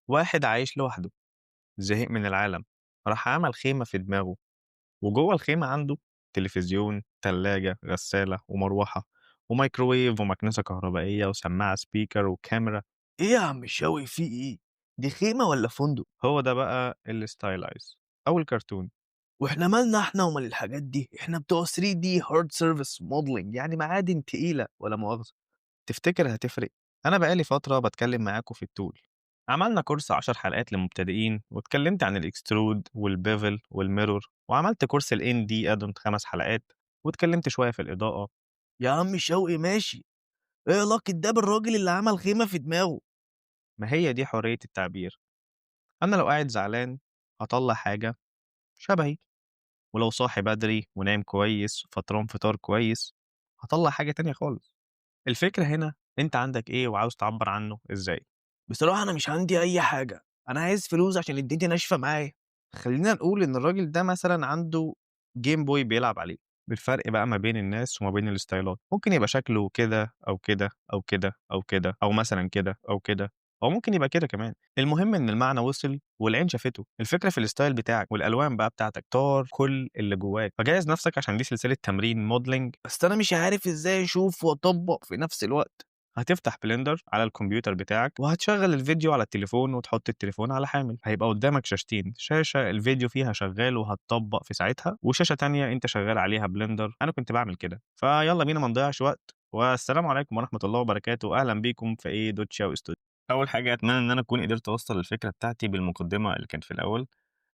واحد عايش لوحده، زهق من العالم، راح عمل خيمة في دماغه، وجوه الخيمة عنده تلفزيون، تلاجة، غسالة، ومروحة، وميكروويف، ومكنسة كهربائية، وسماعة سبيكر، وكاميرا. ايه يا عم الشاوي في ايه؟ دي خيمة ولا فندق؟ هو ده بقى الستايلايز أو الكرتون. واحنا مالنا احنا ومال الحاجات دي؟ احنا بتوع 3 دي هارد سيرفيس موديلنج، يعني معادن تقيلة ولا مؤاخذة. تفتكر هتفرق؟ أنا بقالي فترة بتكلم معاكم في التول. عملنا كورس 10 حلقات للمبتدئين، واتكلمت عن الاكسترود والبيفل والميرور، وعملت كورس ال ND ادون 5 حلقات، واتكلمت شوية في الإضاءة. يا عم شوقي ماشي، ايه علاقة ده بالراجل اللي عمل خيمة في دماغه؟ ما هي دي حرية التعبير. أنا لو قاعد زعلان هطلع حاجة شبهي، ولو صاحي بدري ونايم كويس وفطران فطار كويس هطلع حاجة تانية خالص. الفكرة هنا أنت عندك إيه وعاوز تعبر عنه إزاي. بصراحة انا مش عندي اي حاجة، انا عايز فلوس عشان الدنيا ناشفة معايا. خلينا نقول إن الراجل ده مثلا عنده جيم بوي بيلعب عليه. الفرق بقى ما بين الناس وما بين الستايلات ممكن يبقى شكله كده أو كده أو كده أو كده أو مثلا كده أو كده، أو ممكن يبقى كده كمان. المهم إن المعنى وصل والعين شافته. الفكرة في الستايل بتاعك والألوان بقى بتاعتك، اختار كل اللي جواك، فجهز نفسك عشان دي سلسلة تمرين موديلنج. بس انا مش عارف ازاي اشوف واطبق في نفس الوقت. هتفتح بلندر على الكمبيوتر بتاعك وهتشغل الفيديو على التليفون وتحط التليفون على حامل. هيبقى قدامك شاشتين، شاشة الفيديو فيها شغال وهتطبق في ساعتها، وشاشة تانية انت شغال عليها بلندر. انا كنت بعمل كده. فيلا بينا ما نضيعش وقت، والسلام عليكم ورحمة الله وبركاته. اهلا بيكم في ايه دوت شاو استوديو. اول حاجة اتمنى ان انا اكون قدرت اوصل الفكرة بتاعتي بالمقدمة اللي كانت في الاول.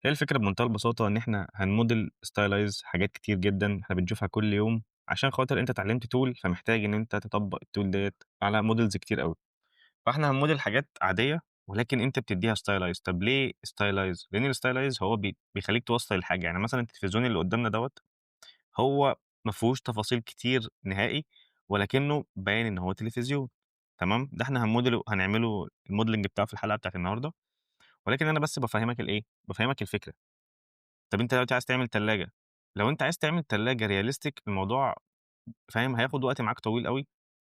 هي الفكرة بمنتهى البساطة إن إحنا هنموديل ستايلايز حاجات كتير جدًا إحنا بنشوفها كل يوم، عشان خاطر أنت اتعلمت tool فمحتاج إن أنت تطبّق الtool ديّة على models كتير أوي. فإحنا هنموديل حاجات عادية، ولكن أنت بتدّيها stylize. طب ليه stylize؟ لإن الstylize هو بيخلّيك توصّل الحاجة. يعني مثلًا التلفزيون اللي قدّامنا دوّة هو ما فيهوش تفاصيل كتير نهائي، ولكنه باين إن هو تلفزيون. تمام؟ ده إحنا هنعمله الmodeling بتاعه في الحلقة بتاعة النهارده، ولكن أنا بس بافهّمك الإيه، بافهّمك الفكرة. طب أنت دلوقتي عايز تعمل تلاجة، لو أنت عايز تعمل تلاجة realistic الموضوع فاهم، هياخد وقت معاك طويل أوي.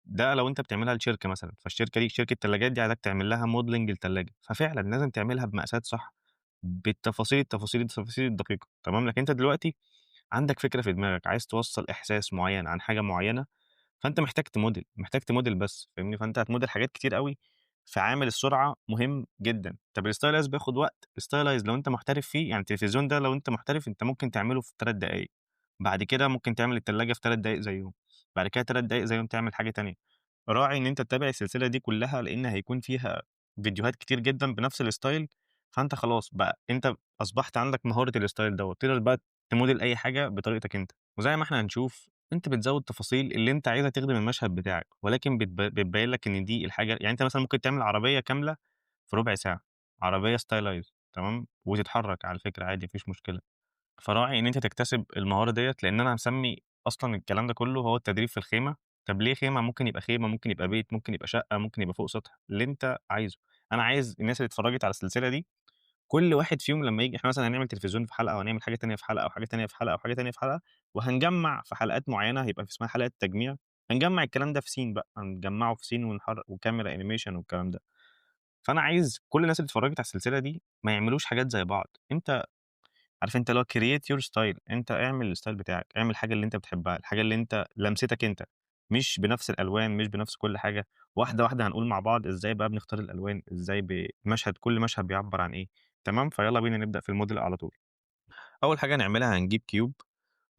ده لو أنت بتعملها لشركة مثلًا، فالشركة دي شركة تلاجات دي عايزاك تعمل لها modeling للتلاجة، ففعلًا لازم تعملها بمقاسات صح، بالتفاصيل التفاصيل الدقيقة. تمام، لكن أنت دلوقتي عندك فكرة في دماغك، عايز توصّل إحساس معيّن عن حاجة معيّنة، فأنت محتاج تموديل بس، فاهمني؟ فأنت هتموديل حاجات كتير أوي، فعامل السرعة مهم جدًا. طب الstylize بياخد وقت، الstylize لو أنت محترف فيه، يعني التلفزيون ده لو أنت محترف أنت ممكن تعمله في 3 دقايق، بعد كده ممكن تعمل التلاجة في 3 دقايق زيّهم، بعد كده 3 دقايق زيّهم تعمل حاجة تانية. راعي إن أنت تتابع السلسلة دي كلّها، لإن هيكون فيها فيديوهات كتير جدًا بنفس الstyle، فأنت خلاص بقى أنت أصبحت عندك مهارة الstyle دوّة، تقدر بقى تموديل أي حاجة بطريقتك أنت. وزي ما إحنا هنشوف أنت بتزوّد تفاصيل اللي أنت عايزها تخدم المشهد بتاعك، ولكن بتبين لك إن دي الحاجة. يعني أنت مثلًا ممكن تعمل عربية كاملة في ربع ساعة، عربية stylize تمام، وتتحرك على فكرة عادي ما فيش مشكلة. فراعي إن أنت تكتسب المهارة ديّة، لإن أنا مسمّي أصلًا الكلام ده كلّه هو التدريب في الخيمة. طب ليه خيمة؟ ممكن يبقى خيمة، ممكن يبقى بيت، ممكن يبقى شقة، ممكن يبقى فوق سطح، اللي أنت عايزه. أنا عايز الناس اللي اتفرّجت على السلسلة دي كل واحد فيهم لمّا ييجي، إحنا مثلًا هنعمل تلفزيون في حلقة، وهنعمل حاجة تانية في حلقة، وحاجة تانية في حلقة، وحاجة تانية في حلقة، وهنجمّع في حلقات معيّنة هيبقى اسمها حلقة تجميع. هنجمّع الكلام ده في scene بقى، هنجمّعه في scene وكاميرا animation والكلام ده. فأنا عايز كل الناس اللي اتفرّجت على السلسلة دي ما يعملوش حاجات زي بعض. أنت عارف أنت اللي هو create your style، أنت اعمل الstyle بتاعك، اعمل الحاجة اللي أنت بتحبها، الحاجة اللي أنت لمستك أنت، مش بنفس الألوان، مش بنفس كل حاجة. واحدة، واحدة هنقول مع بعض إزاي بقى بنختار الألوان، إزاي كل مشهد بيعبّر عن إيه. تمام، فيالّا بينا نبدأ في الmodel على طول. أول حاجة هنعملها هنجيب كيوب،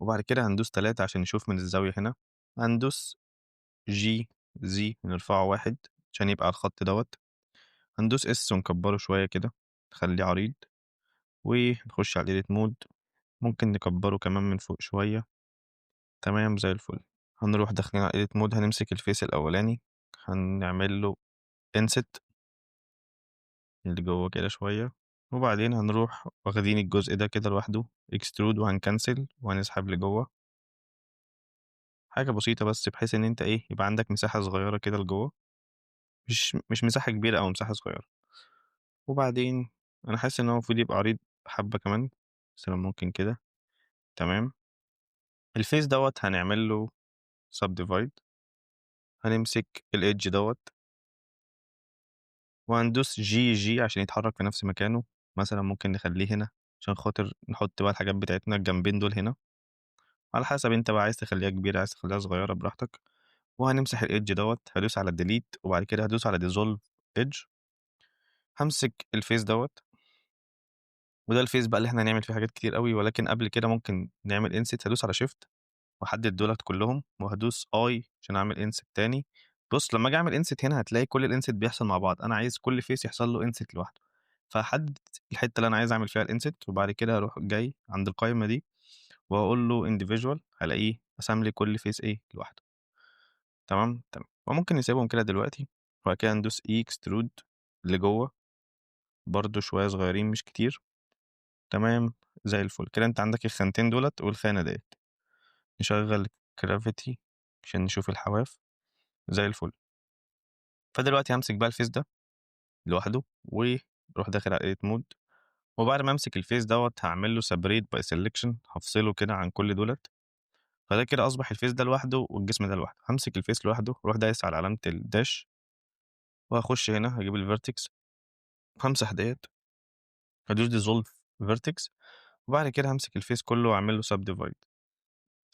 وبعد كده هندوس 3 عشان نشوف من الزاوية هنا، هندوس G Z نرفعه 1 عشان يبقى على الخط دوّة، هندوس S ونكبّره شوية كده نخلّيه عريض، ونخش على الedit mode، ممكن نكبّره كمان من فوق شوية. تمام زي الفل. هنروح داخلين على edit mode، هنمسك الفيس الأولاني هنعمل له inset اللي جوه كده شوية، وبعدين هنروح واخدين الجزء ده كده لوحده extrude وهنكنسل وهنسحب لجوه. حاجة بسيطة بس بحيث إن أنت إيه يبقى عندك مساحة صغيرة كده لجوه، مش مساحة كبيرة أو مساحة صغيرة. وبعدين أنا حاسس إن هو المفروض يبقى عريض حبة كمان، مثلا ممكن كده. تمام. الفيس دوت هنعمل له subdivide، هنمسك الإيدج دوت وهندوس G عشان يتحرك في نفس مكانه، مثلًا ممكن نخلّيه هنا عشان خاطر نحط بقى الحاجات بتاعتنا الجنبين دول هنا، على حسب أنت بقى عايز تخلّيها كبيرة عايز تخلّيها صغيرة براحتك، وهنمسح الedge دوّة، هادوس على delete وبعد كده هادوس على dissolve edge، هامسك الface دوّة، وده الface بقى اللي إحنا هنعمل فيه حاجات كتير أوي، ولكن قبل كده ممكن نعمل inset، هادوس على shift واحدد دُولة كلّهم، وهادوس I عشان أعمل inset تاني. بُص لمّا آجي أعمل inset هنا هتلاقي كل الinset بيحصل مع بعض، أنا عايز كل face يحصل له inset لوحده، فهاحدد الحتّة اللي أنا عايز أعمل فيها الinset، وبعد كده هاروح جاي عند القايمة دي وهاقول له individual، هالاقيه قسم لي كل face إيه لوحده. تمام، تمام. وممكن نسيبهم كده دلوقتي، وبعد كده ندوس extrude لجوّه برضه شوية صغيّرين مش كتير. تمام، زي الفل. كده أنت عندك الخانتين دُولة والخانة ديّة. نشغّل gravity عشان نشوف الحواف، زي الفل. فدلوقتي هامسك بقى الface ده لوحده، وأروح داخل على edit mode، وبعد ما أمسك الface دوّة هاعمل له separate by selection، هافصله كده عن كل دُولة، فده كده أصبح الface ده لوحده والجسم ده لوحده. هامسك الface لوحده وأروح دايس على علامة الdash، وهاخش هنا هاجيب الvertex، هامسح ديّة، هادوس dissolve vertex، وبعد كده هامسك الface كله وأعمل له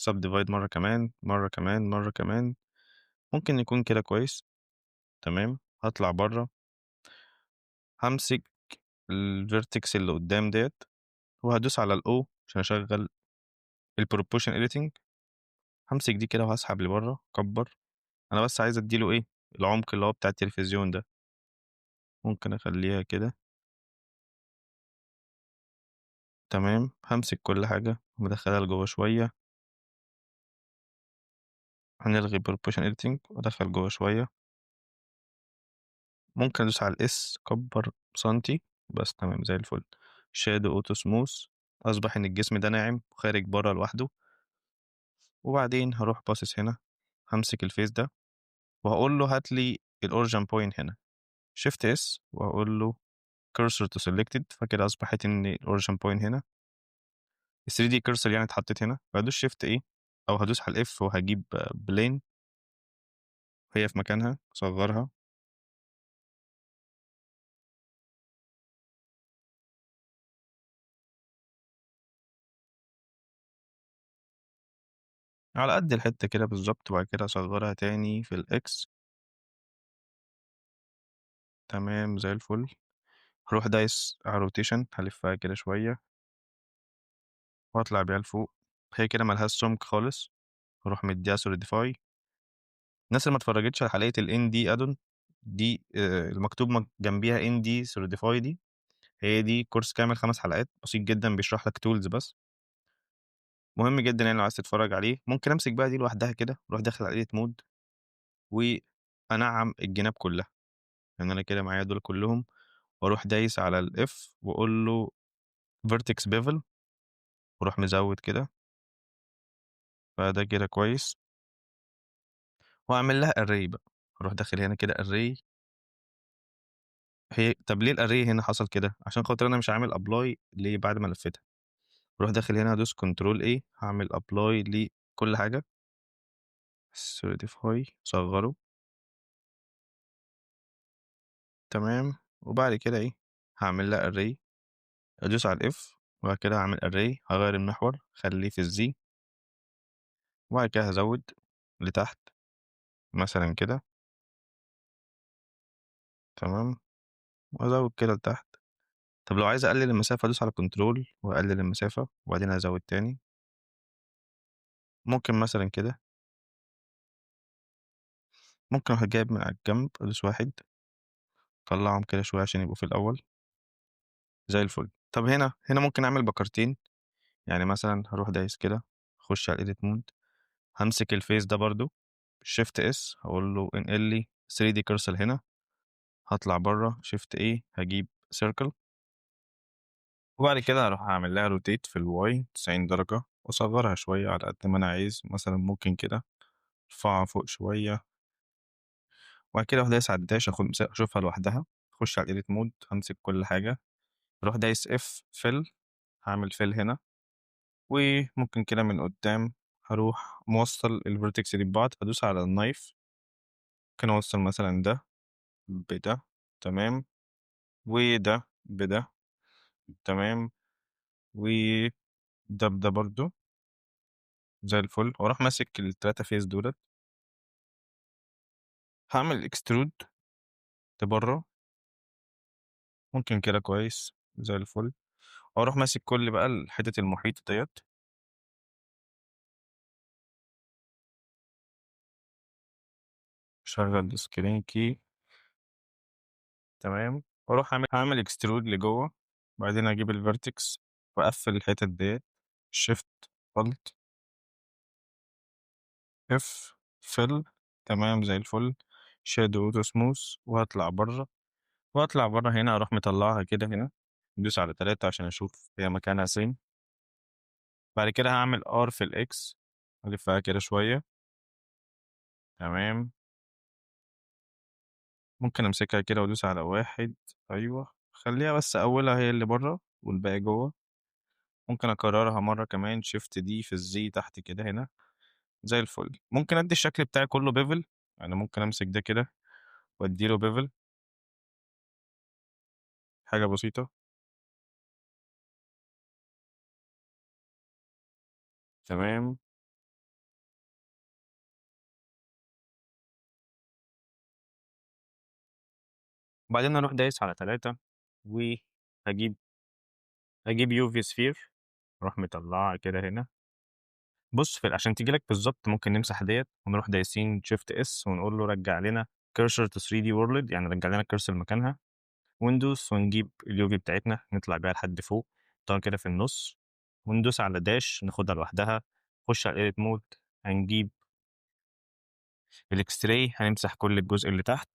subdivide مرّة كمان، مرّة كمان، مرّة كمان، ممكن يكون كده كويس. تمام، هاطلع برّه، هامسك الvertex اللي قدّام ديّة، وهادوس على الO عشان أشغّل الproportion editing، هامسك دي كده وهاسحب لبرّه، أكبّر، أنا بس عايز أدّي له إيه، العمق اللي هو بتاع التلفزيون ده، ممكن أخلّيها كده. تمام، هامسك كل حاجة وأدخّلها لجوّه شوية، هنلغي proportion editing وأدخّل جوّه شوية، ممكن أدوس على الS أكبّر سنتي، بس تمام زي الفل. shadow auto smooth، أصبح إن الجسم ده ناعم وخارج برّه لوحده، وبعدين هاروح باصص هنا، هامسك الface ده وهاقول له هات لي الorigin point هنا، shift S وهاقول له cursor to selected، فكده أصبحت إن الorigin point هنا، ال3D cursor يعني اتحطت هنا، فهادوس shift A أو هادوس على الF وهاجيب plane وهي في مكانها، أصغّرها، على قد الحتّة كده بالضبط، وبعد كده أصغّرها تاني في الX. تمام زي الفل. هاروح دايس على rotation، هالفّها كده شوية وأطلع بيها لفوق، هي كده ما لهاش سُمك خالص، هاروح مدّيها solidify. الناس اللي ما اتفرّجتش على حلقة الND add-on دي، المكتوب جنبيها ND solidify دي، هي دي كورس كامل 5 حلقات بسيط جدًا بيشرح لك tools بس، مهم جدًا يعني لو عايز تتفرّج عليه. ممكن أمسك بقى دي لوحدها كده وأروح داخل على edit mode وأنعّم الجناب كلّها، يعني أنا كده معايا دول كلّهم، وأروح دايس على الF وأقول له vertex bevel وأروح مزوّد كده، فده كده كويس، وأعمل لها array بقى، أروح داخل هنا كده array. طَب ليه الarray هنا حصل كده؟ عشان خاطر أنا مش عامل apply بعد ما لفّيتها، أروح داخل هنا أدوس control A هاعمل apply لكل حاجة، solidify أصغّره. تمام، وبعد كده إيه، هاعمل لها array، أدوس على الF وبعد كده هاعمل array، هاغيّر المحور أخلّيه في الZ، وبعد كده هازوّد لتحت مثلًا كده، تمام، وأزوّد كده لتحت. طب لو عايز أقلل المسافة أدوس على control وأقلل المسافة وبعدين أزوّد تاني، ممكن مثلًا كده، ممكن أروح جايب من على الجنب أدوس 1 أطلّعهم كده شوية عشان يبقوا في الأول، زي الفل. طب هنا ممكن أعمل بكرتين، يعني مثلًا هاروح دايس كده، أخش على الedit mode، هامسك الface ده برضه shift S هاقول له انقل لي 3D cursor هنا، هاطلع برّه shift A هاجيب circle، وبعد كده هاروح أعمل لها rotate في الY 90 درجة وأصغّرها شوية على قد ما أنا عايز، مثلًا ممكن كده أرفعها فوق شوية، وبعد كده أروح دايس على الdash آخُد أشوفها لوحدها، أخُش على الedit mode هامسك كل حاجة، أروح دايس F fill، هاعمل fill هنا، وممكن كده من قدّام هاروح موصّل الvertex دي ببعض، هادوس على الknife، ممكن أوصّل مثلًا ده بده، تمام، وده بده، تمام، وده بده برضه زي الفل، وأروح ماسك ال3 فيس دُولة، هاعمل extrude لبرّه، ممكن كده كويس زي الفل، وأروح ماسك كل بقى الحتت المحيطة ديّة، أشغّل الscreen key تمام، وأروح هاعمل extrude لجوّه، وبعدين أجيب الvertex وأقفّل الحتت ديّة shift alt F fill تمام زي الفل، shadow auto smooth وهاطلع برّه هنا أروح مطلّعها كده هنا، أدوس على 3 عشان أشوف هي مكانها فين، بعد كده هاعمل R في الX ألفّها كده شوية، تمام، ممكن أمسكها كده وأدوس على 1 أيوه، خلّيها بس أولها هي اللي برّه والباقي جوّه، ممكن أكررها مرّة كمان shift D في الZ تحت كده هنا، زي الفل، ممكن أدّي الشكل بتاعي كلّه bevel يعني ممكن أمسك ده كده وأدّي له bevel حاجة بسيطة، تمام، وبعدين أروح دايس على 3 وهاجيب UV sphere أروح مطلّعها كده هنا، بُص عشان تيجي لك بالضبط ممكن نمسح ديّة ونروح دايسين shift S ونقول له رجّع لنا cursor to 3D world يعني رجّع لنا الcursor مكانها، وندوس ونجيب الUV بتاعتنا نطلع بيها لحد فوق، نحطها كده في النُص، وندوس على dash ناخدها لوحدها، نخش على edit mode هنجيب الX-ray هنمسح كل الجزء اللي تحت،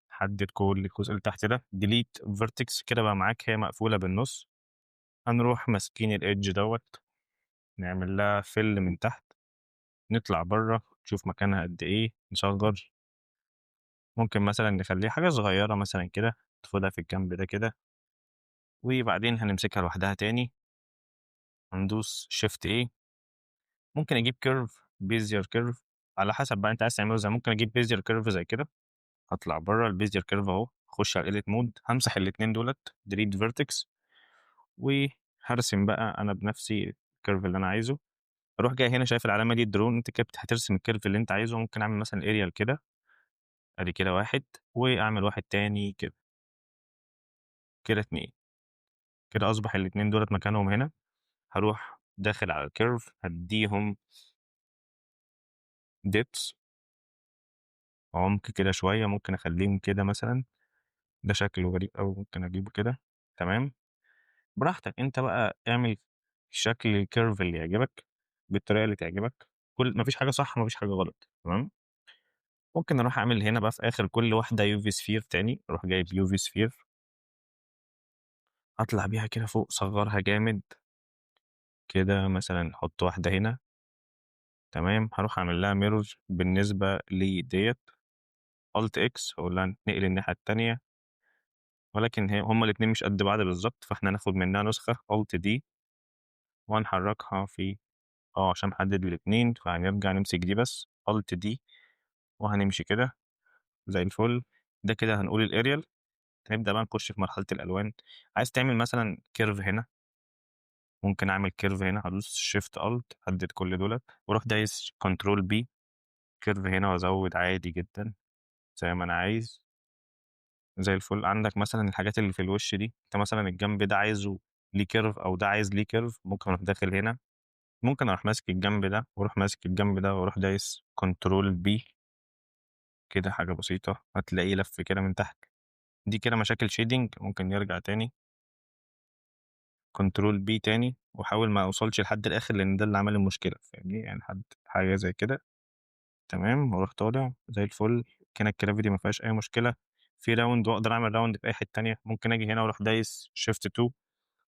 حدد كل الجزء اللي تحت ده delete vertex كده بقى معاك هي مقفولة بالنُص، هنروح ماسكين الedge دوّة نعمل لها fill من تحت، نطلع برّه نشوف مكانها قد إيه، نصغّر، ممكن مثلًا نخلّيها حاجة صغيّرة مثلًا كده، ناخدها في الجنب ده كده، وبعدين هنمسكها لوحدها تاني، هندوس shift A ممكن أجيب curve bezier curve على حسب بقى أنت عايز تعمله إزاي، ممكن أجيب bezier curve زي كده، هاطلع برّه الbezier curve أهو، أخش على edit mode هامسح الاتنين دُولة delete vertex وهارسم بقى أنا بنفسي الcurve اللي أنا عايزه، أروح جاي هنا شايف العلامة دي الdrawn أنت كده هترسم الcurve اللي أنت عايزه، ممكن أعمل مثلًا aerial كده، أدي كده واحد، وأعمل واحد تاني كده، كده 2 كده أصبح الاتنين دُولة مكانهم هنا، هاروح داخل على الcurve هادّيهم depth عمق كده شوية، ممكن أخلّيهم كده مثلًا، ده شكله غريب أوي ممكن أجيبه كده، تمام، براحتك أنت بقى اعمل شكل الcurve اللي يعجبك، بالطريقة اللي تعجبك، ما فيش حاجة صح وما فيش حاجة غلط، تمام، ممكن أروح أعمل هنا بقى في آخر كل واحدة UV sphere تاني، أروح جايب UV sphere أطلع بيها كده فوق، أصغّرها جامد، كده مثلًا أحط واحدة هنا، تمام، هاروح أعمل لها mirror بالنسبة لديّة Alt X أقول لها انقلي الناحية التانية، ولكن هُم الاتنين مش قد بعض بالضبط، فإحنا هناخد منها نسخة Alt D وهنحرّكها في عشان نحدد الاتنين، فهنرجع نمسك دي بس Alt D وهنمشي كده زي الفل، ده كده هنقول الaerial، هنبدأ بقى نخش في مرحلة الألوان، عايز تعمل مثلًا curve هنا، ممكن أعمل curve هنا، هادوس Shift Alt أحدد كل دُولة، وأروح دايس Control B curve هنا وأزوّد عادي جدًا زي ما أنا عايز، زي الفل. عندك مثلًا الحاجات اللي في الوش دي، أنت مثلًا الجنب ده عايزه ليه curve أو ده عايز ليه curve، ممكن أروح داخل هنا، ممكن أروح ماسك الجنب ده وأروح ماسك الجنب ده وأروح دايس Control B كده حاجة بسيطة، هتلاقيه لَف كده من تحت. دي كده مشاكل shading ممكن نرجع تاني Control B تاني وأحاول ما أوصلش لحد الآخر لإن ده اللي عمل المشكلة، فاهمني؟ يعني حاجة زي كده، تمام، وأروح طالع زي الفل، كده الgravity ما فيهاش أي مشكلة، في round وأقدر أعمل round في أي حتة تانية، ممكن آجي هنا وأروح دايس Shift 2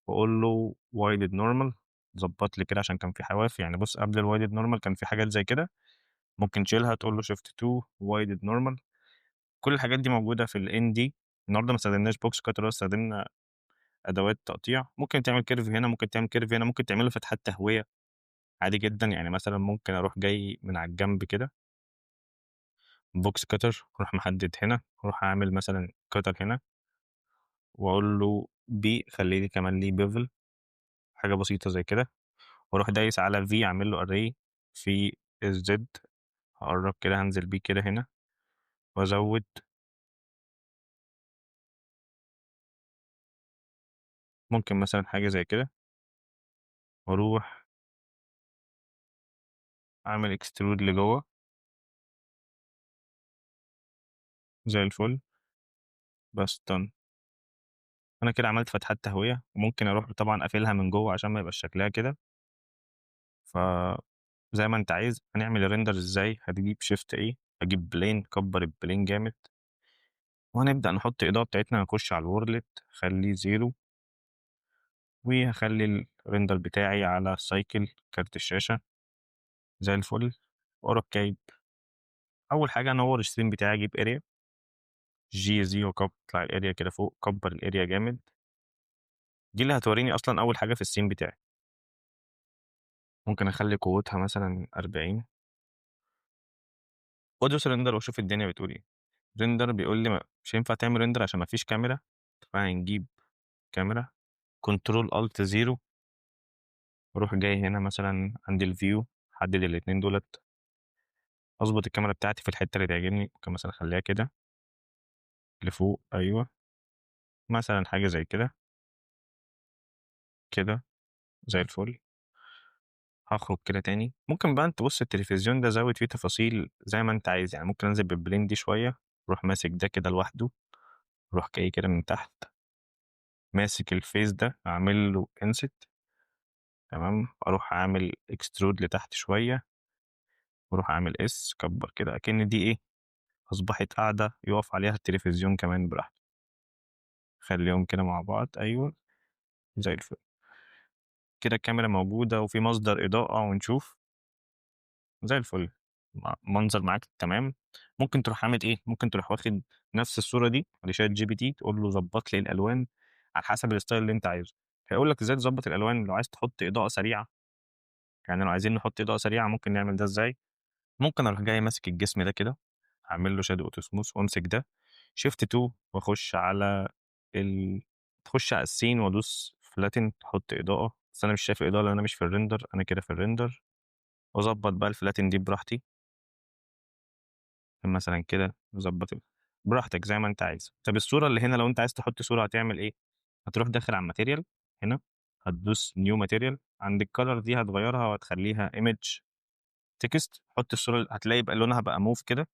وأقول له wide normal ضبّط لي كده عشان كان في حواف، يعني بُص قبل الwide normal كان في حاجات زي كده، ممكن تشيلها تقول له Shift 2 wide normal، كل الحاجات دي موجودة في الND. النهارده ما استخدمناش box cutter استخدمنا أدوات تقطيع، ممكن تعمل curve هنا، ممكن تعمل curve هنا، ممكن تعمل له فتحات تهوية عادي جدًا، يعني مثلًا ممكن أروح جاي من على الجنب كده box cutter، أروح محدد هنا، أروح عامل مثلًا cutter هنا، وأقول له خلّي لي كمان ليه bevel، حاجة بسيطة زي كده، وأروح دايس على V أعمل له array في الZ، هاقرّب كده هانزل بيه كده هنا وأزوّد، ممكن مثلًا حاجة زي كده، وأروح أعمل extrude لجوّه زي الفل، بس done. أنا كده عملت فتحات تهوية، وممكن أروح طبعًا قافلها من جوّه عشان ما يبقاش شكلها كده، فزي ما أنت عايز. هنعمل الrender إزاي؟ هتجيب shift A، هاجيب plane، كبّر الplane جامد، وهنبدأ نحط الإضاءة بتاعتنا، هنخش على الworlet أخلّيه 0، وهاخلّي الrender بتاعي على cycle كارت الشاشة زي الفل، وأروح جايب أول حاجة أنوّر الscreen بتاعي، أجيب area GZ واطلع الarea كده فوق، كبّر الarea جامد، دي اللي هتورّيني أصلًا أول حاجة في الscene بتاعي. ممكن أخلّي قوتها مثلًا 40، وأدوس render وأشوف الدنيا بتقول إيه. render بيقول لي مش هينفع تعمل render عشان ما فيش كاميرا، فهنجيب كاميرا control alt 0، وأروح جاي هنا مثلًا عند الview، أحدد الاتنين دُولة، أضبط الكاميرا بتاعتي في الحتة اللي تعجبني، ممكن مثلًا أخلّيها كده لفوق، أيوه، مثلًا حاجة زي كده، كده زي الفل. هاخرج كده تاني، ممكن بقى أنت بُص التلفزيون ده زوّد فيه تفاصيل زي ما أنت عايز، يعني ممكن أنزل بالplane دي شوية، أروح ماسك ده كده لوحده، أروح جاي كده من تحت ماسك الface ده أعمل له inset، تمام، أروح عامل extrude لتحت شوية، وأروح عامل S كبّر كده أكِن دي إيه، أصبحت قاعدة يُقف عليها التلفزيون كمان براحته، خلّيهم كده مع بعض، أيوه، زي الفل. كده الكاميرا موجودة وفي مصدر إضاءة ونشوف، زي الفل، منظر معاك تمام. ممكن تروح عامل إيه، ممكن تروح واخد نفس الصورة دي لChatGPT تقول له ضبّط لي الألوان على حسب الstyle اللي أنت عايزه، هيقول لك إزاي تضبّط الألوان. لو عايز تحط إضاءة سريعة، يعني لو عايزين نحط إضاءة سريعة ممكن نعمل ده إزاي، ممكن أروح جاي ماسك الجسم ده كده، أعمل له shadow auto smooth وأمسك ده shift 2 وأخش على تخش على الscene وأدوس flatten تحط إضاءة، بس أنا مش شايف الإضاءة لأن أنا مش في الrender، أنا كده في الrender، وأضبّط بقى الflatten دي براحتي. مثلًا كده نضبّط براحتك زي ما أنت عايز. طب الصورة اللي هنا لو أنت عايز تحط صورة هتعمل إيه؟ هتروح داخل على الmaterial هنا، هتدوس new material، عند الcolor دي هتغيّرها وهتخلّيها image text، حُط الصورة هتلاقي بقى لونها بقى mauve كده،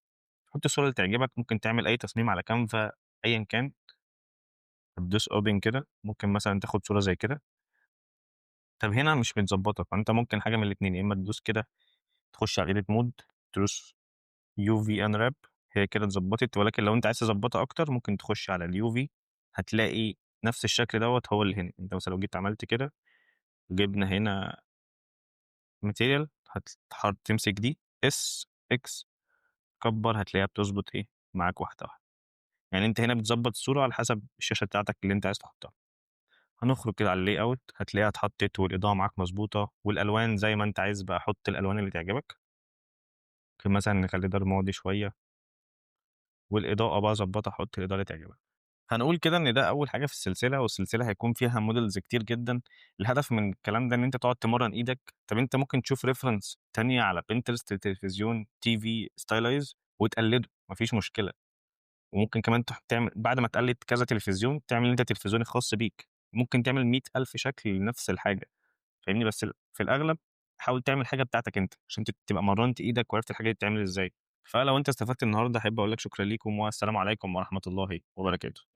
حُط الصورة اللي تعجبك، ممكن تعمل أي تصميم على canva أيًا كان، هتدوس open كده، ممكن مثلًا تاخد صورة زي كده. طب هنا مش متضبّطة، فأنت ممكن حاجة من الاتنين، يا إما تدوس كده تخش على edit mode، تدوس UV unwrap، هي كده اتضبّطت، ولكن لو أنت عايز تضبّطها أكتر ممكن تخش على الUV، هتلاقي نفس الشكل دوّة هو اللي هنا. أنت مثلًا لو جيت عملت كده وجِبنا هنا material تمسك دي S X كبّر، هتلاقيها بتضبط إيه، معاك واحدة، واحدة. يعني أنت هنا بتضبّط الصورة على حسب الشاشة بتاعتك اللي أنت عايز تحطها. هنخرج كده على الlayout، هتلاقيها اتحطّت والإضاءة معاك مضبوطة، والألوان زي ما أنت عايز بقى، حُط الألوان اللي تعجبك. ممكن مثلًا نخلّي ده رمادي شوية، والإضاءة بقى ضبّطها، حُط الإضاءة اللي تعجبك. هنقول كده إن ده أول حاجة في السلسلة، والسلسلة هيكون فيها models كتير جدًا. الهدف من الكلام ده إن أنت تقعد تمرّن إيدك. طب أنت ممكن تشوف reference تانية على Pinterest لتلفزيون TV stylize وتقلّده، ما فيش مشكلة. وممكن كمان تعمل بعد ما تقلّد كذا تلفزيون، تعمل أنت تلفزيون الخاص بيك. ممكن تعمل 100,000 شكل لنفس الحاجة، فاهمني؟ بس في الأغلب حاول تعمل حاجة بتاعتك أنت، عشان تبقى مرّنت إيدك وعرفت الحاجة دي بتتعمل إزاي. فلو أنت استفدت النهارده أحب أقول لك شكرًا ليكم، والسلام عليكم ورحمة الله وبركاته.